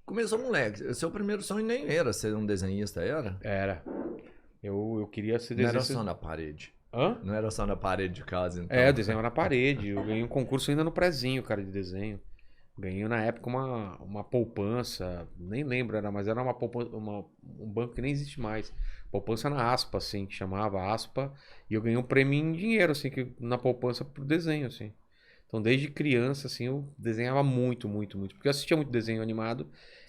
começou moleque. Seu primeiro sonho nem era ser um desenhista, era? Era. Eu queria ser Não era desenhista. só na parede. Hã? Não era só na parede de casa, então. É, eu desenhava na parede. Eu ganhei um concurso ainda no prezinho, cara, de desenho. Ganhei na época uma poupança, nem lembro, mas era uma poupança, um banco que nem existe mais. Poupança na Aspa, assim, que chamava Aspa. E eu ganhei um prêmio em dinheiro, assim, na poupança pro desenho, assim. Então, desde criança, assim, eu desenhava muito, muito, muito. Porque eu assistia muito desenho animado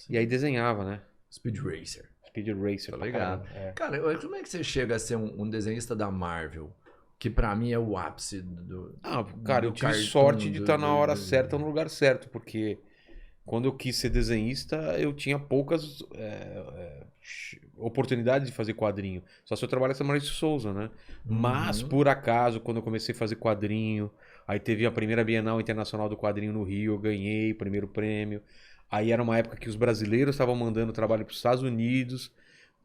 e aí desenhava, né? Speed Racer. Speed Racer, Tá pra ligado? caramba. É. Cara, como é que você chega a ser um desenhista da Marvel? Que pra mim é o ápice do. Ah, cara, eu do tive cartoon, sorte de estar na hora do- certa no lugar certo, porque quando eu quis ser desenhista, eu tinha poucas oportunidades de fazer quadrinho. Só se eu trabalhasse na Maurício Souza, né? Mas, por acaso, quando eu comecei a fazer quadrinho, aí teve a primeira Bienal Internacional do Quadrinho no Rio, eu ganhei o primeiro prêmio. Aí era uma época que os brasileiros estavam mandando trabalho para os Estados Unidos,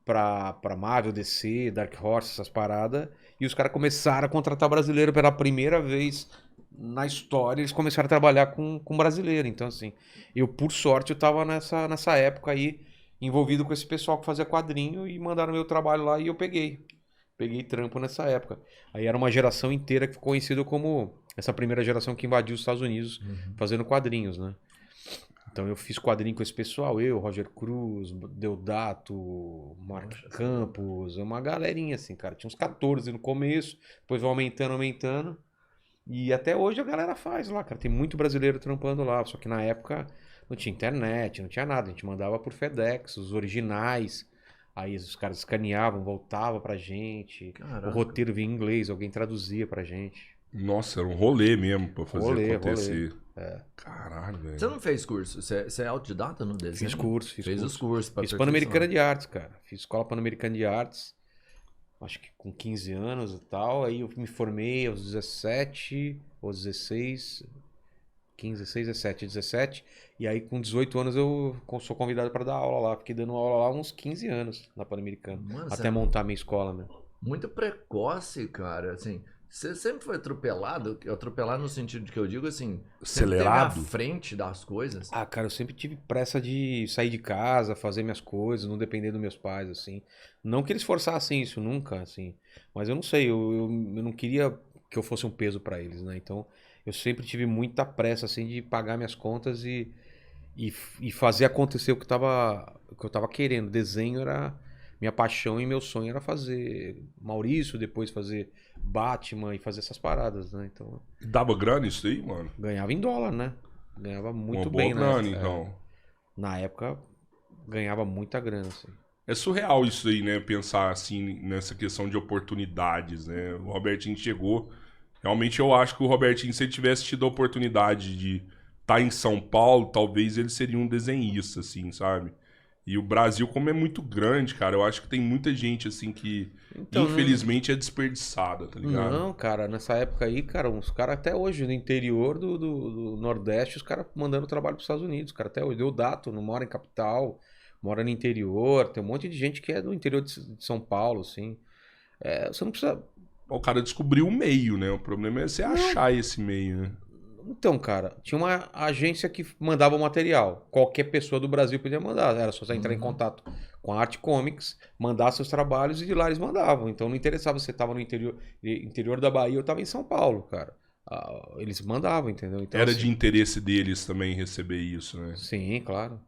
pra Marvel, DC, Dark Horse, essas paradas. E os caras começaram a contratar brasileiro pela primeira vez na história. Eles começaram a trabalhar com brasileiro. Então, assim, eu, por sorte, eu tava nessa época aí, envolvido com esse pessoal que fazia quadrinho e mandaram meu trabalho lá e eu peguei. Peguei trampo nessa época. Aí era uma geração inteira que ficou conhecida como essa primeira geração que invadiu os Estados Unidos fazendo quadrinhos, né? Então eu fiz quadrinho com esse pessoal, eu, Roger Cruz, Deodato, Mark Campos, uma galerinha assim, cara. Tinha uns 14 no começo, depois vai aumentando, aumentando. E até hoje a galera faz lá, cara. Tem muito brasileiro trampando lá, só que na época não tinha internet, não tinha nada. A gente mandava por FedEx, os originais. Aí os caras escaneavam, voltava pra gente. Caraca. O roteiro vinha em inglês, alguém traduzia pra gente. Nossa, era um rolê mesmo pra fazer Rolê, acontecer. rolê. É. Caralho, velho. Você não fez curso? Você é autodidata no desenho? Fiz curso, Fez os cursos pra Fiz perfeição. Pan-Americana de Artes, cara. Fiz Escola Pan-Americana de Artes. Acho que com 15 anos e tal. Aí eu me formei aos 17 ou 16. 15, 16, 17, 17. E aí com 18 anos eu sou convidado para dar aula lá. Fiquei dando aula lá uns 15 anos na Pan-Americana. Mano, Até montar minha escola, né? Muito precoce, cara. Assim, você sempre foi atropelado? Atropelado no sentido de que eu digo assim, sempre teve Acelerado? à frente das coisas. Ah, cara, eu sempre tive pressa de sair de casa, fazer minhas coisas, não depender dos meus pais, assim. Não que eles forçassem isso, nunca, assim. Mas eu não sei, eu não queria que eu fosse um peso pra eles, né? Então, eu sempre tive muita pressa, assim, de pagar minhas contas e fazer acontecer o que eu tava querendo. Desenho era minha paixão e meu sonho era fazer Maurício, depois fazer Batman e fazer essas paradas, né? Então, Dava grana isso aí, mano? ganhava em dólar, né? Ganhava muito Uma boa bem na grana, época. então. Na época, ganhava muita grana, assim. É surreal isso aí, né? Pensar assim nessa questão de oportunidades, né? O Robertinho chegou. Realmente eu acho que o Robertinho, se ele tivesse tido a oportunidade de estar em São Paulo, talvez ele seria um desenhista, assim, sabe? E o Brasil, como é muito grande, cara, eu acho que tem muita gente, assim, que Então, infelizmente é desperdiçada, tá ligado? Não, cara, nessa época aí, cara, uns caras até hoje, no interior do Nordeste, os caras mandando trabalho pros Estados Unidos, cara, até hoje. Deodato não mora em capital, mora no interior, tem um monte de gente que é do interior de São Paulo, assim. É, você não precisa. O cara descobriu o meio, né? O problema é você achar esse meio, né? Então, cara, tinha uma agência que mandava o material. Qualquer pessoa do Brasil podia mandar. Era só você entrar em contato com a Arte Comics, mandar seus trabalhos e de lá eles mandavam. Então não interessava se você estava no interior da Bahia ou estava em São Paulo, cara. Ah, eles mandavam, entendeu? Então, Era assim, de interesse deles também receber isso, né? Sim, claro.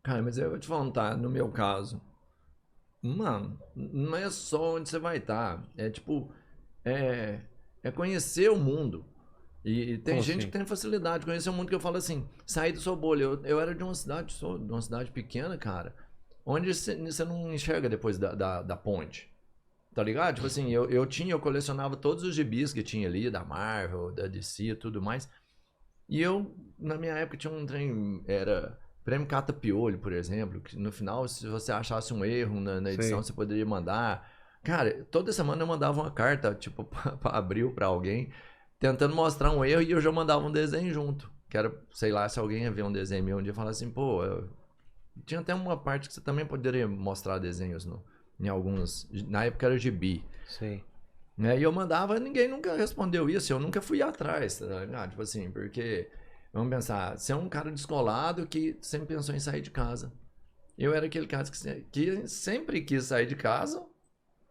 Cara, mas eu vou te falar, tá? No meu caso, mano, não é só onde você vai estar. É tipo, é conhecer o mundo. E tem Como gente assim? que tem facilidade de conhecer o mundo que eu falo assim, sair do seu bolha. Eu era de uma cidade, sou de uma cidade pequena, cara, onde você não enxerga depois da ponte. Tá ligado? Tipo assim, eu colecionava todos os gibis que tinha ali, da Marvel, da DC e tudo mais. E eu, na minha época, tinha um trem, era prêmio Cata Piolho, por exemplo, que no final, se você achasse um erro na edição, você poderia mandar. Cara, toda semana eu mandava uma carta, tipo, pra abril pra alguém, tentando mostrar um erro e eu já mandava um desenho junto. Que era, sei lá, se alguém ia ver um desenho meu um dia e falar assim, pô, tinha até uma parte que você também poderia mostrar desenhos em alguns, na época era gibi. Sei. Né? E eu mandava, ninguém nunca respondeu isso, eu nunca fui atrás, tá ligado? Tipo assim, porque Vamos pensar, você é um cara descolado que sempre pensou em sair de casa. Eu era aquele cara que sempre quis sair de casa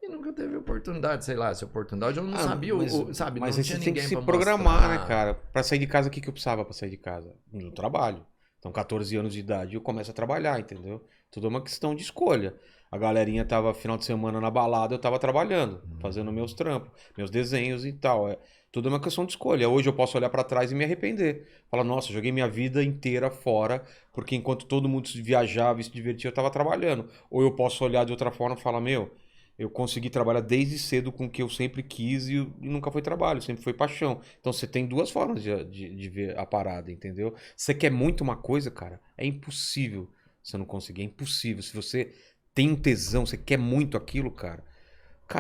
e nunca teve oportunidade, sei lá, essa oportunidade eu não sabia, sabe? Mas não aí tinha você tem que ninguém se pra programar, mostrar. né, cara? Pra sair de casa, o que que eu precisava pra sair de casa? No trabalho. Então, 14 anos de idade, eu começo a trabalhar, entendeu? Tudo é uma questão de escolha. A galerinha tava final de semana na balada, eu tava trabalhando, fazendo meus trampos, meus desenhos e tal. Tudo é uma questão de escolha. Hoje eu posso olhar pra trás e me arrepender. Falar, nossa, joguei minha vida inteira fora, porque enquanto todo mundo viajava e se divertia, eu tava trabalhando. Ou eu posso olhar de outra forma e falar, meu, eu consegui trabalhar desde cedo com o que eu sempre quis e nunca foi trabalho, sempre foi paixão. Então você tem duas formas de ver a parada, entendeu? Você quer muito uma coisa, cara, é impossível você não conseguir, é impossível. Se você tem um tesão, você quer muito aquilo, cara,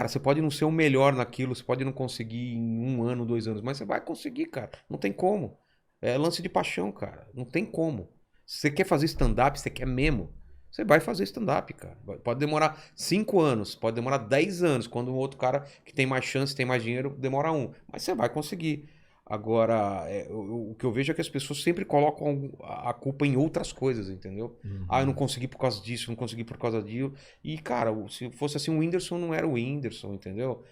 você pode não ser o melhor naquilo, você pode não conseguir em 1 ano, 2 anos, mas você vai conseguir, cara. Não tem como. É lance de paixão, cara. Não tem como. Se você quer fazer stand-up, você quer mesmo. Você vai fazer stand-up, cara. Pode demorar 5 anos, pode demorar 10 anos. Quando um outro cara que tem mais chance, tem mais dinheiro, demora 1. Mas você vai conseguir. Agora, o que eu vejo é que as pessoas sempre colocam a culpa em outras coisas, entendeu? Ah, eu não consegui por causa disso, não consegui por causa disso. E, cara, se fosse assim, o Whindersson não era o Whindersson, entendeu?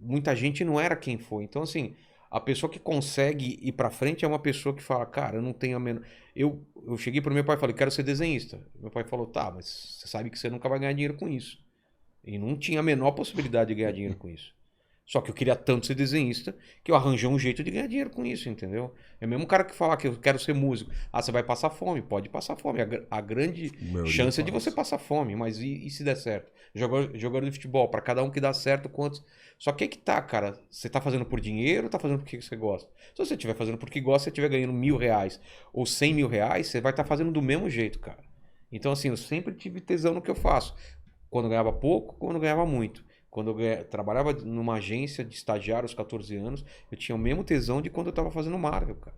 Muita gente não era quem foi. Então, assim, a pessoa que consegue ir pra frente é uma pessoa que fala, cara, eu não tenho a menor... Eu cheguei pro meu pai e falei, quero ser desenhista. Meu pai falou, tá, mas você sabe que você nunca vai ganhar dinheiro com isso. E não tinha a menor possibilidade de ganhar dinheiro com isso. Só que eu queria tanto ser desenhista que eu arranjei um jeito de ganhar dinheiro com isso, entendeu? É o mesmo cara que falar que eu quero ser músico. Ah, você vai passar fome. Pode passar fome. A grande chance é de você passar fome. Mas e se der certo? Jogador de futebol, para cada um que dá certo, quantos... Só que aí que tá, cara. Você tá fazendo por dinheiro ou tá fazendo porque você gosta? Se você estiver fazendo porque gosta, você estiver ganhando R$1.000 ou R$100.000, você vai estar fazendo do mesmo jeito, cara. Então, assim, eu sempre tive tesão no que eu faço. Quando eu ganhava pouco, quando eu ganhava muito. Quando eu trabalhava numa agência de estagiário aos 14 anos, eu tinha o mesmo tesão de quando eu tava fazendo Marvel, cara.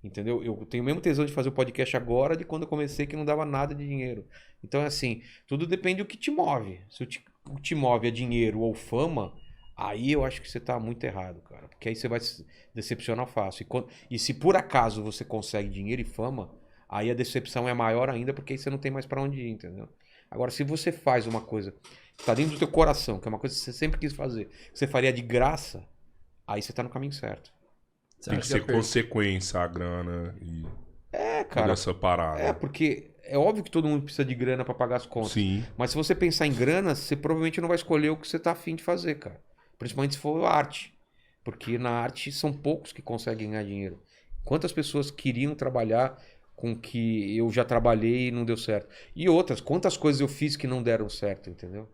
Entendeu? Eu tenho o mesmo tesão de fazer o podcast agora de quando eu comecei que não dava nada de dinheiro. Então, é assim, tudo depende do que te move. Se o que te move é dinheiro ou fama, aí eu acho que você tá muito errado, cara. Porque aí você vai se decepcionar fácil. E se por acaso você consegue dinheiro e fama, aí a decepção é maior ainda, porque aí você não tem mais pra onde ir, entendeu? Agora, se você faz uma coisa que tá dentro do teu coração, que é uma coisa que você sempre quis fazer, que você faria de graça, aí você tá no caminho certo. Tem que ser consequência a grana e cara. toda essa parada. Porque é óbvio que todo mundo precisa de grana pra pagar as contas. Sim. Mas se você pensar em grana, você provavelmente não vai escolher o que você tá afim de fazer, cara. Principalmente se for arte. Porque na arte são poucos que conseguem ganhar dinheiro. Quantas pessoas queriam trabalhar com que eu já trabalhei e não deu certo? E outras, quantas coisas eu fiz que não deram certo, entendeu?